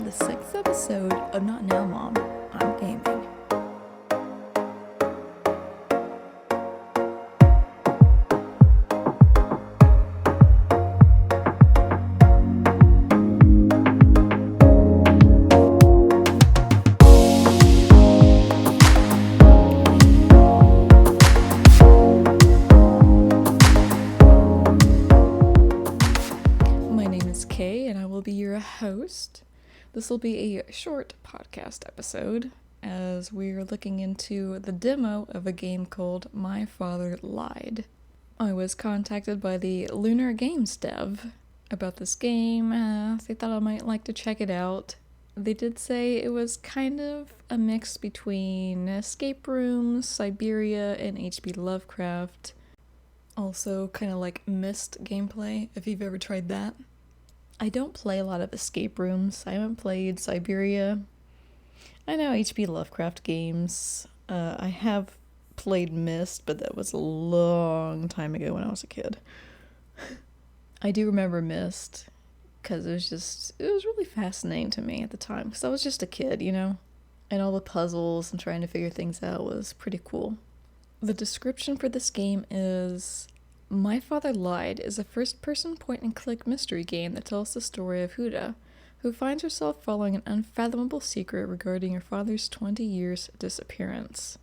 the sixth episode of Not Now Mom, I'm Gaming. My name is Kay, and I will be your host. This will be a short podcast episode as we're looking into the demo of a game called My Father Lied. I was contacted by the Lunar Games dev about this game. They thought I might like to check it out. They did say it was kind of a mix between escape rooms, Siberia, and H.P. Lovecraft. Also kind of like Myst gameplay, if you've ever tried that. I don't play a lot of escape rooms. I haven't played Siberia. I know H.P. Lovecraft games. I have played Myst, but that was a long time ago when I was a kid. I do remember Myst, because it was really fascinating to me at the time, because I was just a kid, you know? And all the puzzles and trying to figure things out was pretty cool. The description for this game is: My Father Lied is a first-person point-and-click mystery game that tells the story of Huda, who finds herself following an unfathomable secret regarding her father's 20 years disappearance.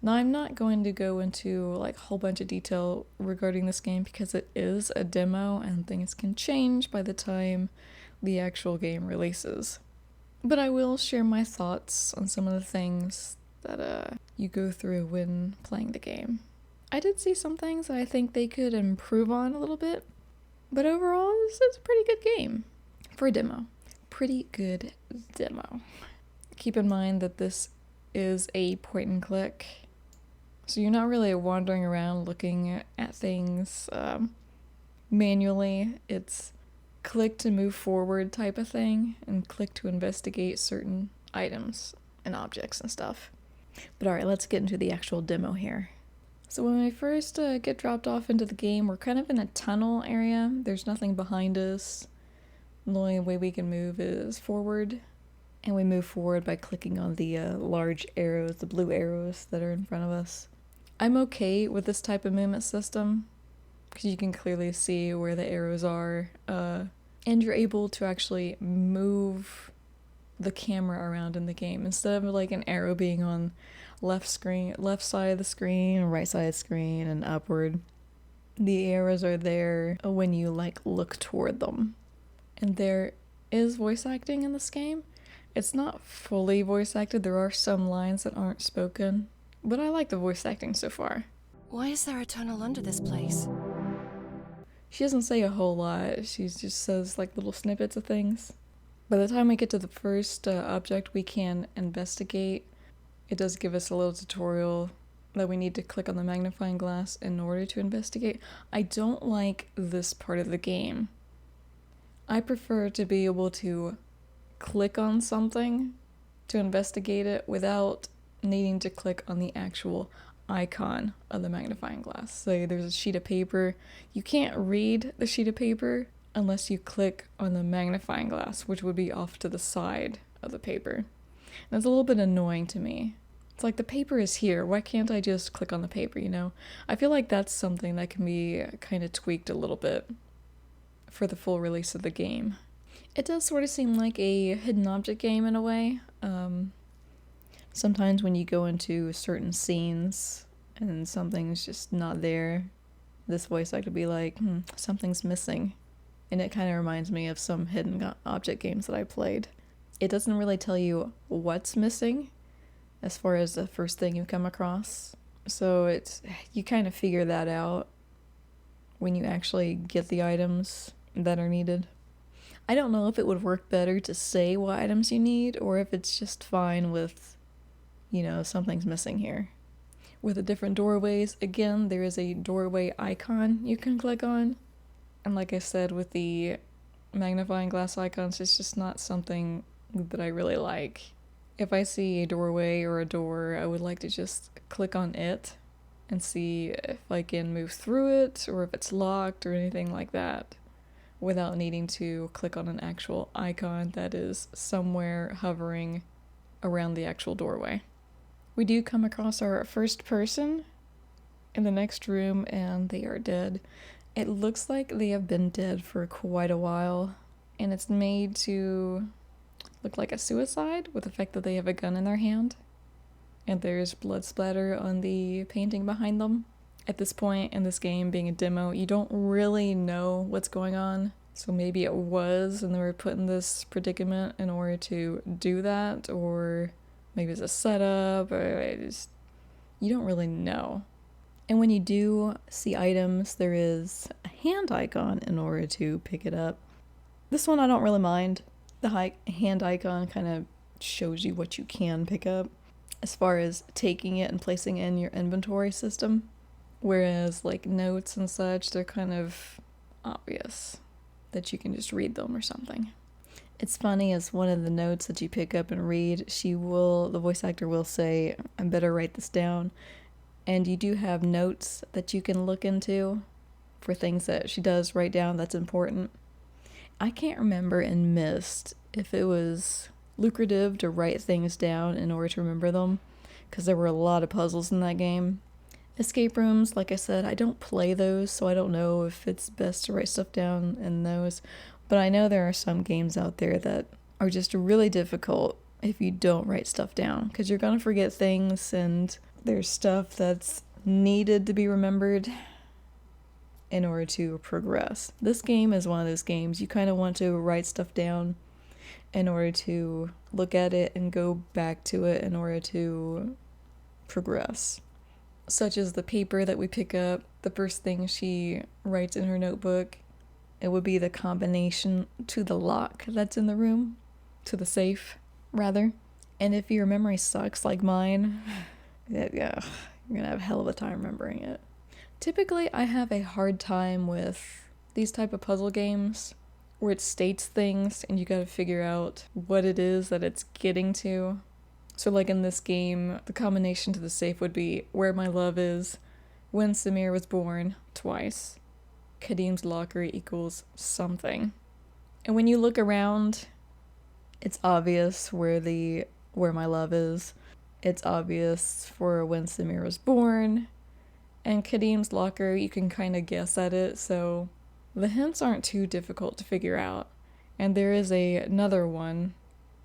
Now, I'm not going to go into like a whole bunch of detail regarding this game because it is a demo and things can change by the time the actual game releases. But I will share my thoughts on some of the things that you go through when playing the game. I did see some things that I think they could improve on a little bit, but overall, it's a pretty good game for a demo. Pretty good demo. Keep in mind that this is a point and click, so you're not really wandering around looking at things manually. It's click to move forward type of thing, and click to investigate certain items and objects and stuff. But alright, let's get into the actual demo here. So when we first get dropped off into the game, we're kind of in a tunnel area. There's nothing behind us. The only way we can move is forward. And we move forward by clicking on the large arrows, the blue arrows that are in front of us. I'm okay with this type of movement system, because you can clearly see where the arrows are. And you're able to actually move the camera around in the game instead of like an arrow being on left side of the screen, right side of the screen, and upward. The arrows are there when you like look toward them. And there is voice acting in this game. It's not fully voice acted. There are some lines that aren't spoken, but I like the voice acting so far. Why is there a tunnel under this place? She doesn't say a whole lot. She just says like little snippets of things. By the time we get to the first object we can investigate, it does give us a little tutorial that we need to click on the magnifying glass in order to investigate. I don't like this part of the game. I prefer to be able to click on something to investigate it without needing to click on the actual icon of the magnifying glass. Say there's a sheet of paper. You can't read the sheet of paper unless you click on the magnifying glass, which would be off to the side of the paper. And it's a little bit annoying to me. It's like, the paper is here. Why can't I just click on the paper, you know? I feel like that's something that can be kind of tweaked a little bit for the full release of the game. It does sort of seem like a hidden object game in a way. Sometimes when you go into certain scenes and something's just not there, this voice actor could be like, something's missing. And it kind of reminds me of some hidden object games that I played. It doesn't really tell you what's missing as far as the first thing you come across. So you kind of figure that out when you actually get the items that are needed. I don't know if it would work better to say what items you need, or if it's just fine with, something's missing here. With the different doorways, again, there is a doorway icon you can click on. And like I said, with the magnifying glass icons, it's just not something that I really like. If I see a doorway or a door, I would like to just click on it and see if I can move through it or if it's locked or anything like that. without needing to click on an actual icon that is somewhere hovering around the actual doorway. We do come across our first person in the next room, and they are dead. It looks like they have been dead for quite a while, and it's made to look like a suicide with the fact that they have a gun in their hand, and there's blood splatter on the painting behind them. At this point in this game, being a demo, you don't really know what's going on, so maybe it was and they were put in this predicament in order to do that, or maybe it's a setup, or you don't really know. And when you do see items, there is a hand icon in order to pick it up. This one I don't really mind. The hand icon kind of shows you what you can pick up as far as taking it and placing it in your inventory system. Whereas like notes and such, they're kind of obvious that you can just read them or something. It's funny, as one of the notes that you pick up and read, the voice actor will say, I better write this down. And you do have notes that you can look into for things that she does write down that's important. I can't remember in Myst if it was lucrative to write things down in order to remember them, because there were a lot of puzzles in that game. Escape rooms, like I said, I don't play those, so I don't know if it's best to write stuff down in those. But I know there are some games out there that are just really difficult if you don't write stuff down, because you're going to forget things, and there's stuff that's needed to be remembered in order to progress. This game is one of those games you kind of want to write stuff down in order to look at it and go back to it in order to progress. Such as the paper that we pick up, the first thing she writes in her notebook, it would be the combination to the lock that's in the room, to the safe, rather. And if your memory sucks like mine, yeah, you're gonna have a hell of a time remembering it. Typically, I have a hard time with these type of puzzle games where it states things and you gotta figure out what it is that it's getting to. So like in this game, the combination to the safe would be where my love is, when Samir was born, twice. Kadim's locker equals something. And when you look around, it's obvious where my love is. It's obvious for when Samir was born. And Kadim's locker, you can kind of guess at it, so the hints aren't too difficult to figure out. And there is another one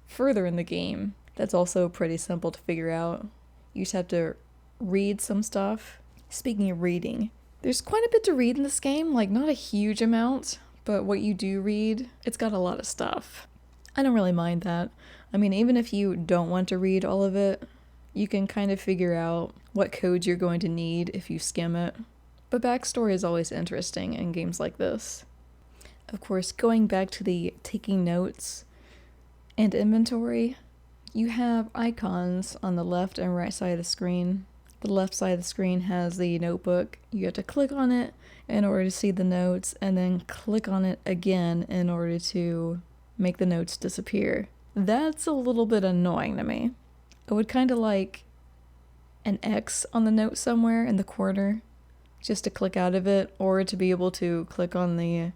further in the game that's also pretty simple to figure out. You just have to read some stuff. Speaking of reading, there's quite a bit to read in this game, like not a huge amount, but what you do read, it's got a lot of stuff. I don't really mind that. I mean, even if you don't want to read all of it, you can kind of figure out what codes you're going to need if you skim it. But backstory is always interesting in games like this. Of course, going back to the taking notes and inventory, you have icons on the left and right side of the screen. The left side of the screen has the notebook. You have to click on it in order to see the notes, and then click on it again in order to make the notes disappear. That's a little bit annoying to me. I would kind of like an X on the note somewhere in the corner just to click out of it, or to be able to click on the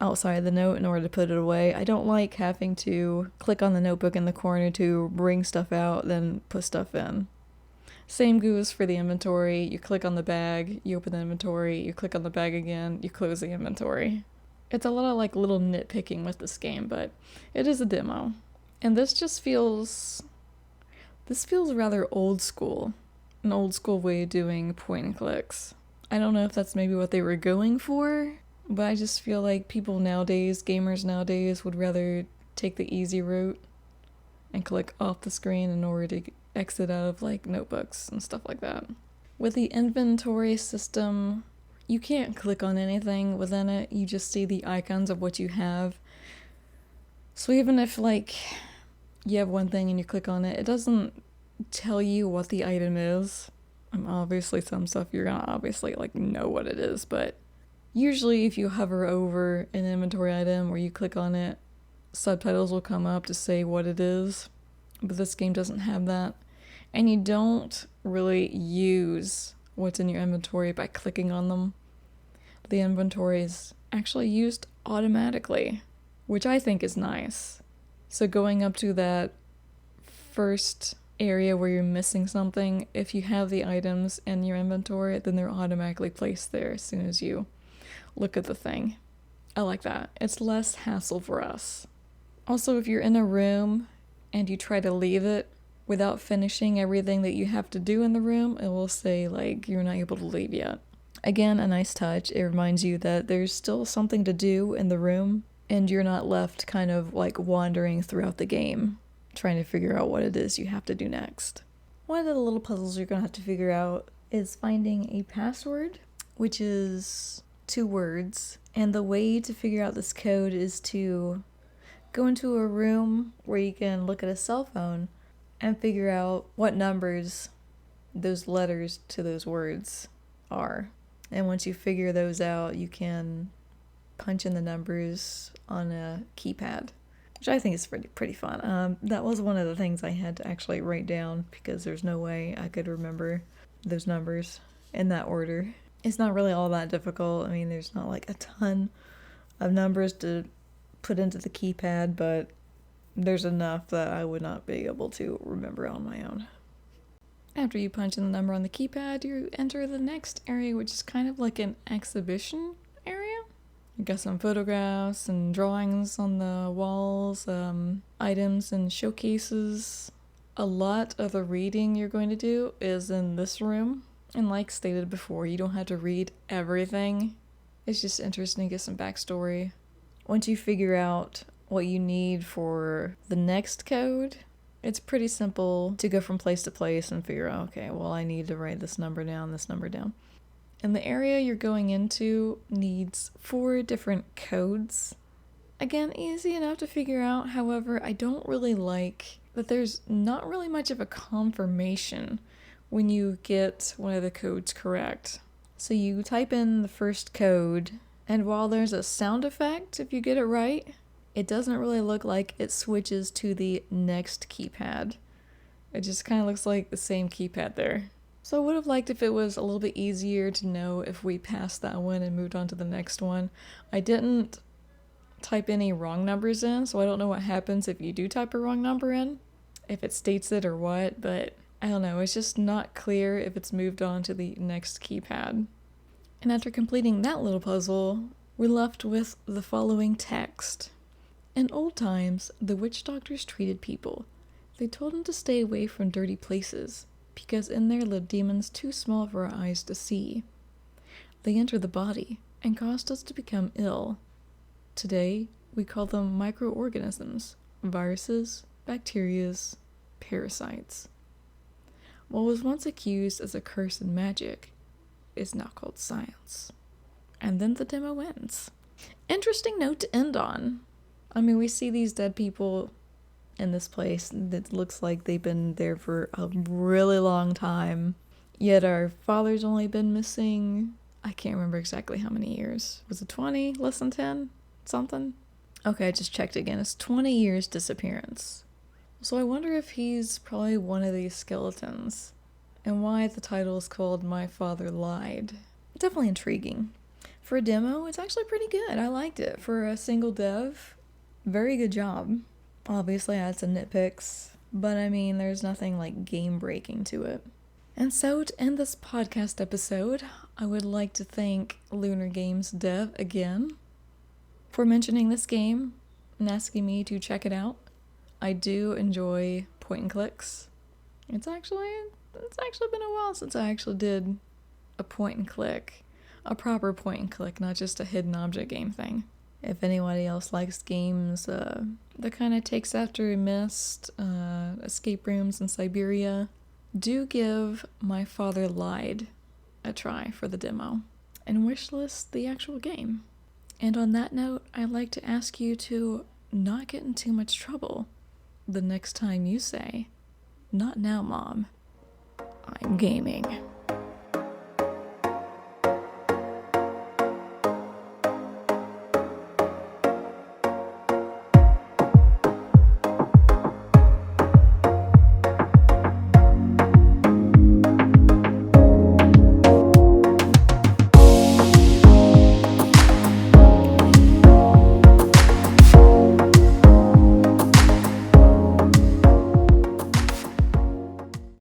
outside of the note in order to put it away. I don't like having to click on the notebook in the corner to bring stuff out, then put stuff in. Same goes for the inventory. You click on the bag, you open the inventory, you click on the bag again, you close the inventory. It's a lot of like little nitpicking with this game, but it is a demo. And this feels rather old school. An old school way of doing point and clicks. I don't know if that's maybe what they were going for, but I just feel like gamers nowadays would rather take the easy route and click off the screen in order to exit out of like notebooks and stuff like that. With the inventory system, you can't click on anything within it, you just see the icons of what you have. So even if like you have one thing and you click on it, it doesn't tell you what the item is. Obviously some stuff you're gonna obviously like know what it is, but usually if you hover over an inventory item or you click on it, subtitles will come up to say what it is. But this game doesn't have that. And you don't really use what's in your inventory by clicking on them. The inventory is actually used automatically, which I think is nice. So going up to that first area where you're missing something, if you have the items in your inventory, then they're automatically placed there as soon as you look at the thing. I like that. It's less hassle for us. Also, if you're in a room and you try to leave it without finishing everything that you have to do in the room, it will say, like, you're not able to leave yet. Again, a nice touch. It reminds you that there's still something to do in the room, and you're not left kind of like wandering throughout the game, trying to figure out what it is you have to do next. One of the little puzzles you're going to have to figure out is finding a password, which is 2 words. And the way to figure out this code is to go into a room where you can look at a cell phone and figure out what numbers those letters to those words are. And once you figure those out, you can punch in the numbers on a keypad, which I think is pretty fun. That was one of the things I had to actually write down because there's no way I could remember those numbers in that order. It's not really all that difficult. I mean, there's not like a ton of numbers to put into the keypad, but there's enough that I would not be able to remember on my own. After you punch in the number on the keypad, you enter the next area, which is kind of like an exhibition area. You got some photographs and drawings on the walls, items and showcases. A lot of the reading you're going to do is in this room. And like stated before, you don't have to read everything. It's just interesting to get some backstory. Once you figure out what you need for the next code, it's pretty simple to go from place to place and figure out, okay, well, I need to write this number down. And the area you're going into needs 4 different codes. Again, easy enough to figure out. However, I don't really like that there's not really much of a confirmation when you get one of the codes correct. So you type in the first code, and while there's a sound effect if you get it right, it doesn't really look like it switches to the next keypad. It just kind of looks like the same keypad there. So I would have liked if it was a little bit easier to know if we passed that one and moved on to the next one. I didn't type any wrong numbers in, so I don't know what happens if you do type a wrong number in, if it states it or what, but I don't know, it's just not clear if it's moved on to the next keypad. And after completing that little puzzle, we're left with the following text. In old times, the witch doctors treated people. They told them to stay away from dirty places, because in there lived demons too small for our eyes to see. They entered the body and caused us to become ill. Today, we call them microorganisms, viruses, bacterias, parasites. What was once accused as a curse in magic is now called science. And then the demo ends. Interesting note to end on. I mean, we see these dead people in this place that looks like they've been there for a really long time. Yet our father's only been missing, I can't remember exactly how many years. Was it 20? Less than 10? Something? Okay, I just checked again. It's 20 years disappearance. So I wonder if he's probably one of these skeletons, and why the title is called My Father Lied. Definitely intriguing. For a demo, it's actually pretty good. I liked it. For a single dev, very good job. Obviously, I had some nitpicks, but I mean, there's nothing like game-breaking to it. And so, to end this podcast episode, I would like to thank Lunar Games Dev again for mentioning this game and asking me to check it out. I do enjoy point and clicks. It's actually been a while since I actually did a point and click. A proper point and click, not just a hidden object game thing. If anybody else likes games that kind of takes after Myst, escape rooms in Siberia, do give My Father Lied a try for the demo, and wishlist the actual game. And on that note, I'd like to ask you to not get in too much trouble the next time you say, "Not now, Mom. I'm gaming."